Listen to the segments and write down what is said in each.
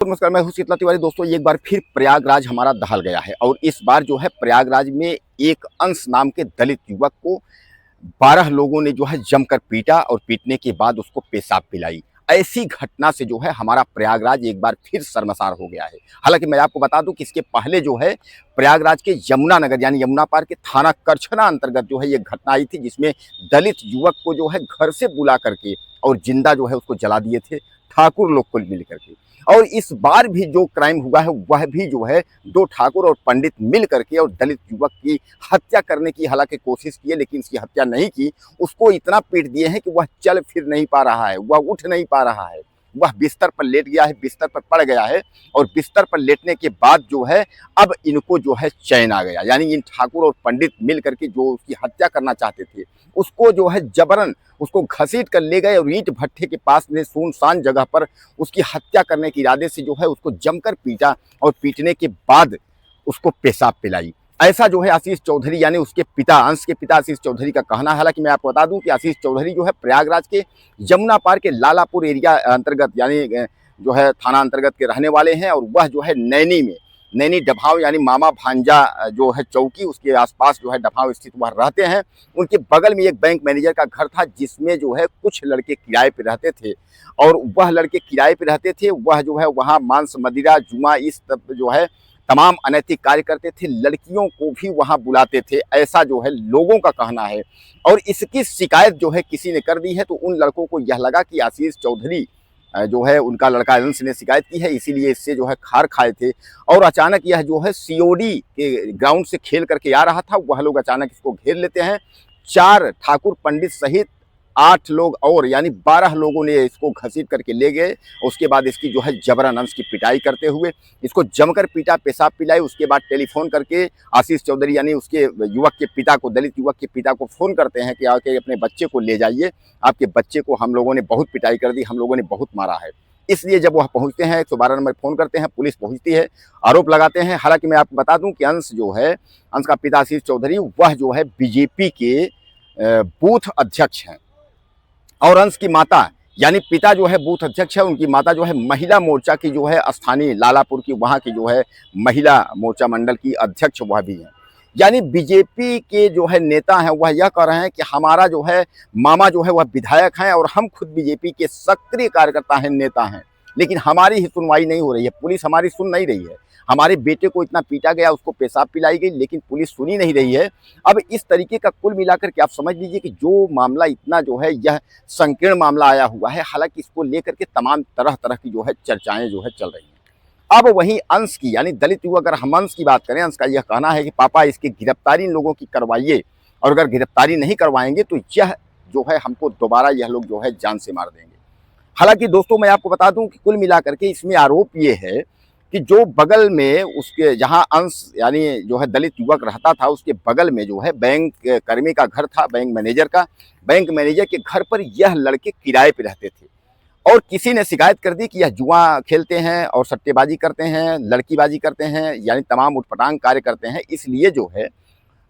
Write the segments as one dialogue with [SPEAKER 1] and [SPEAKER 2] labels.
[SPEAKER 1] नमस्कार, मैं हूं शीतला तिवारी। दोस्तों, एक बार फिर प्रयागराज हमारा दहल गया है और इस बार जो है प्रयागराज में एक अंश नाम के दलित युवक को 12 लोगों ने जो है जमकर पीटा और पीटने के बाद उसको पेशाब पिलाई। ऐसी घटना से जो है हमारा प्रयागराज एक बार फिर शर्मसार हो गया है। हालांकि मैं आपको बता दूं कि इसके पहले जो है प्रयागराज के यमुना नगर यानी यमुना पार के थाना करछना अंतर्गत जो है ये घटना आई थी, जिसमें दलित युवक को जो है घर से बुला करके और जिंदा जो है उसको जला दिए थे ठाकुर लोग कुल मिल करके। और इस बार भी जो क्राइम हुआ है वह भी जो है दो ठाकुर और पंडित मिल करके और दलित युवक की हत्या करने की हालांकि कोशिश की है, लेकिन इसकी हत्या नहीं की। उसको इतना पीट दिए हैं कि वह चल फिर नहीं पा रहा है, वह उठ नहीं पा रहा है, वह बिस्तर पर लेट गया है, बिस्तर पर पड़ गया है। और बिस्तर पर लेटने के बाद जो है अब इनको जो है चैन आ गया, यानी इन ठाकुर और पंडित मिल करके जो उसकी हत्या करना चाहते थे उसको जो है जबरन उसको घसीट कर ले गए और ईंट भट्ठे के पास में सुनसान जगह पर उसकी हत्या करने के इरादे से जो है उसको जमकर पीटा और पीटने के बाद उसको पेशाब पिलाई। ऐसा जो है आशीष चौधरी यानी उसके पिता, अंश के पिता आशीष चौधरी का कहना है। हालांकि मैं आपको बता दूं कि आशीष चौधरी जो है प्रयागराज के यमुना पार के लालापुर एरिया अंतर्गत यानी जो है थाना अंतर्गत के रहने वाले हैं और वह जो है नैनी में, नैनी डभाव यानी मामा भांजा जो है चौकी, उसके आसपास जो है डभाव स्थित वह रहते हैं। उनके बगल में एक बैंक मैनेजर का घर था जिसमें जो है कुछ लड़के किराए पे रहते थे और वह लड़के किराए पे रहते थे। वह जो है वहाँ मांस मदिरा जुआ इस जो है तमाम अनैतिक कार्य करते थे, लड़कियों को भी वहाँ बुलाते थे, ऐसा जो है लोगों का कहना है। और इसकी शिकायत जो है किसी ने कर दी है तो उन लड़कों को यह लगा कि आशीष चौधरी जो है उनका लड़का अंश ने शिकायत की है, इसीलिए इससे जो है खार खाए थे। और अचानक यह जो है सीओडी के ग्राउंड से खेल करके आ रहा था, वह लोग अचानक इसको घेर लेते हैं। 4 ठाकुर पंडित सहित 8 लोग और यानी 12 लोगों ने इसको घसीट करके ले गए। उसके बाद इसकी जो है जबरन अंश की पिटाई करते हुए इसको जमकर पीटा, पेशाब पिलाई। उसके बाद टेलीफोन करके आशीष चौधरी यानी उसके युवक के पिता को, दलित युवक के पिता को फ़ोन करते हैं कि आके अपने बच्चे को ले जाइए, आपके बच्चे को हम लोगों ने बहुत पिटाई कर दी, हम लोगों ने बहुत मारा है। इसलिए जब वह पहुंचते हैं 112 नंबर फ़ोन करते हैं, पुलिस पहुंचती है, आरोप लगाते हैं। हालांकि मैं आपको बता दूं कि अंश जो है, अंश का पिता आशीष चौधरी, वह जो है बीजेपी के बूथ अध्यक्ष हैं और अंश की माता यानी पिता जो है बूथ अध्यक्ष है, उनकी माता जो है महिला मोर्चा की जो है स्थानीय लालापुर की वहाँ की जो है महिला मोर्चा मंडल की अध्यक्ष वह भी हैं। यानी बीजेपी के जो है नेता हैं वह यह कह रहे हैं कि हमारा जो है मामा जो है वह विधायक हैं और हम खुद बीजेपी के सक्रिय कार्यकर्ता हैं, नेता हैं, लेकिन हमारी ही सुनवाई नहीं हो रही है, पुलिस हमारी सुन नहीं रही है। हमारे बेटे को इतना पीटा गया, उसको पेशाब पिलाई गई, लेकिन पुलिस सुनी नहीं रही है। अब इस तरीके का कुल मिलाकर के आप समझ लीजिए कि जो मामला इतना जो है यह संकीर्ण मामला आया हुआ है। हालांकि इसको लेकर के तमाम तरह तरह की जो है चर्चाएं जो है चल रही हैं। अब वहीं अंश की यानी दलित युवक, अगर हम अंश की बात करें, अंश का यह कहना है कि पापा इसकी गिरफ्तारी इन लोगों की करवाइए और अगर गिरफ्तारी नहीं करवाएंगे तो यह जो है हमको दोबारा यह लोग जो है जान से मार देंगे। हालांकि दोस्तों मैं आपको बता दूं कि कुल मिलाकर के इसमें आरोप ये है कि जो बगल में उसके जहां अंश यानी जो है दलित युवक रहता था उसके बगल में जो है बैंक कर्मी का घर था, बैंक मैनेजर के घर पर यह लड़के किराए पे रहते थे। और किसी ने शिकायत कर दी कि यह जुआ खेलते हैं और सट्टेबाजी करते हैं, लड़कीबाजी करते हैं, यानी तमाम उटपटांग कार्य करते हैं। इसलिए जो है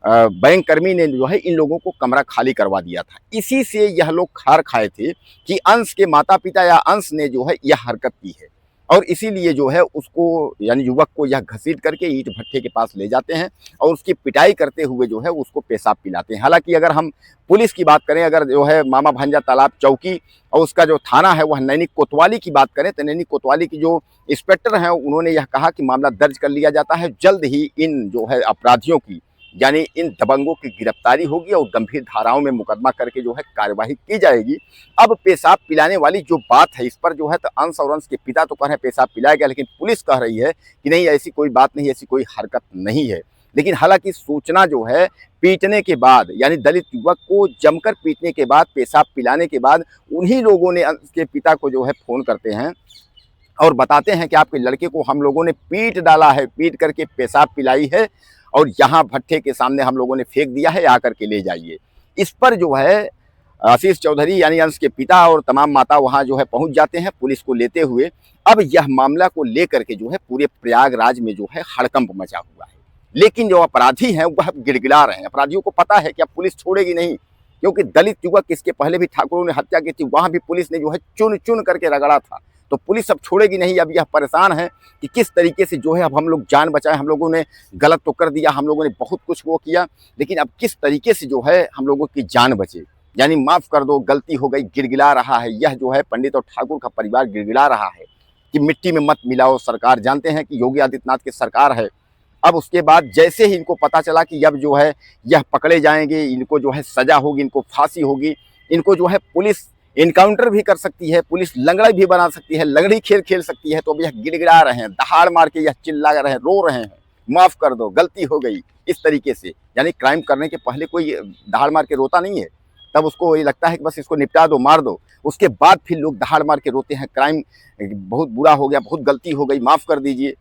[SPEAKER 1] बैंक कर्मी ने जो है इन लोगों को कमरा खाली करवा दिया था। इसी से यह लोग खार खाए थे कि अंश के माता पिता या अंश ने जो है यह हरकत की है और इसीलिए जो है उसको यानी युवक को यह घसीट करके ईंट भट्ठे के पास ले जाते हैं और उसकी पिटाई करते हुए जो है उसको पेशाब पिलाते हैं। हालांकि अगर हम पुलिस की बात करें, अगर जो है मामा भांजा तालाब चौकी और उसका जो थाना है वह नैनी कोतवाली की बात करें तो नैनी कोतवाली की जो इंस्पेक्टर हैं उन्होंने यह कहा कि मामला दर्ज कर लिया जाता है, जल्द ही इन जो है अपराधियों की यानी इन दबंगों की गिरफ्तारी होगी और गंभीर धाराओं में मुकदमा करके जो है कार्यवाही की जाएगी। अब पेशाब पिलाने वाली जो बात है इस पर जो है तो अंश और अंश के पिता तो कह रहे हैं पेशाब पिलाया गया, लेकिन पुलिस कह रही है कि नहीं ऐसी कोई बात नहीं, ऐसी कोई हरकत नहीं है। लेकिन हालांकि सूचना जो है पीटने के बाद यानी दलित युवक को जमकर पीटने के बाद, पेशाब पिलाने के बाद उन्हीं लोगों ने अंश के पिता को जो है फ़ोन करते हैं और बताते हैं कि आपके लड़के को हम लोगों ने पीट डाला है, पीट करके पेशाब पिलाई है और यहाँ भट्ठे के सामने हम लोगों ने फेंक दिया है, आकर के ले जाइए। इस पर जो है आशीष चौधरी यानी अंश के पिता और तमाम माता वहाँ जो है पहुँच जाते हैं पुलिस को लेते हुए। अब यह मामला को लेकर के जो है पूरे प्रयागराज में जो है हड़कंप मचा हुआ है, लेकिन जो अपराधी हैं वह गिड़गिड़ा रहे हैं। अपराधियों को पता है कि अब पुलिस छोड़ेगी नहीं, क्योंकि दलित युवक इसके पहले भी ठाकुरों ने हत्या की थी, वहाँ भी पुलिस ने जो है चुन चुन करके रगड़ा था। तो पुलिस अब छोड़ेगी नहीं। अब यह परेशान है कि किस तरीके से जो है अब हम लोग जान बचाएं। हम लोगों ने गलत तो कर दिया, हम लोगों ने बहुत कुछ वो किया, लेकिन अब किस तरीके से जो है हम लोगों की जान बचे। यानी माफ़ कर दो, गलती हो गई, गिड़गिड़ा रहा है यह जो है पंडित और ठाकुर का परिवार गिड़गिड़ा रहा है कि मिट्टी में मत मिलाओ। सरकार जानते हैं कि योगी आदित्यनाथ की सरकार है। अब उसके बाद जैसे ही इनको पता चला कि अब जो है यह पकड़े जाएंगे, इनको जो है सजा होगी, इनको फांसी होगी, इनको जो है पुलिस इनकाउंटर भी कर सकती है, पुलिस लंगड़ा भी बना सकती है, लंगड़ी खेल खेल सकती है, तो अब यह गिड़गिड़ा रहे हैं, दहाड़ मार के यह चिल्ला रहे हैं, रो रहे हैं, माफ़ कर दो, गलती हो गई, इस तरीके से। यानी क्राइम करने के पहले कोई दहाड़ मार के रोता नहीं है, तब उसको ये लगता है कि बस इसको निपटा दो, मार दो। उसके बाद फिर लोग दहाड़ मार के रोते हैं, क्राइम बहुत बुरा हो गया, बहुत गलती हो गई, माफ़ कर दीजिए।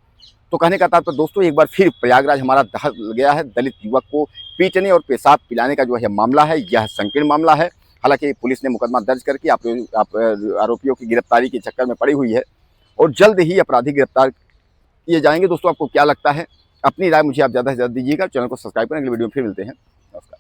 [SPEAKER 1] तो कहने का तात्पर्य दोस्तों, एक बार फिर प्रयागराज हमारा दहल गया है। दलित युवक को पीटने और पेशाब पिलाने का जो है मामला है, यह संकीर्ण मामला है। हालांकि पुलिस ने मुकदमा दर्ज करके आरोपियों की गिरफ्तारी के चक्कर में पड़ी हुई है और जल्द ही अपराधी गिरफ्तार किए जाएंगे। दोस्तों, आपको क्या लगता है? अपनी राय मुझे आप ज़्यादा से ज़्यादा दीजिएगा। चैनल को सब्सक्राइब करें। अगली वीडियो में फिर मिलते हैं। नमस्कार।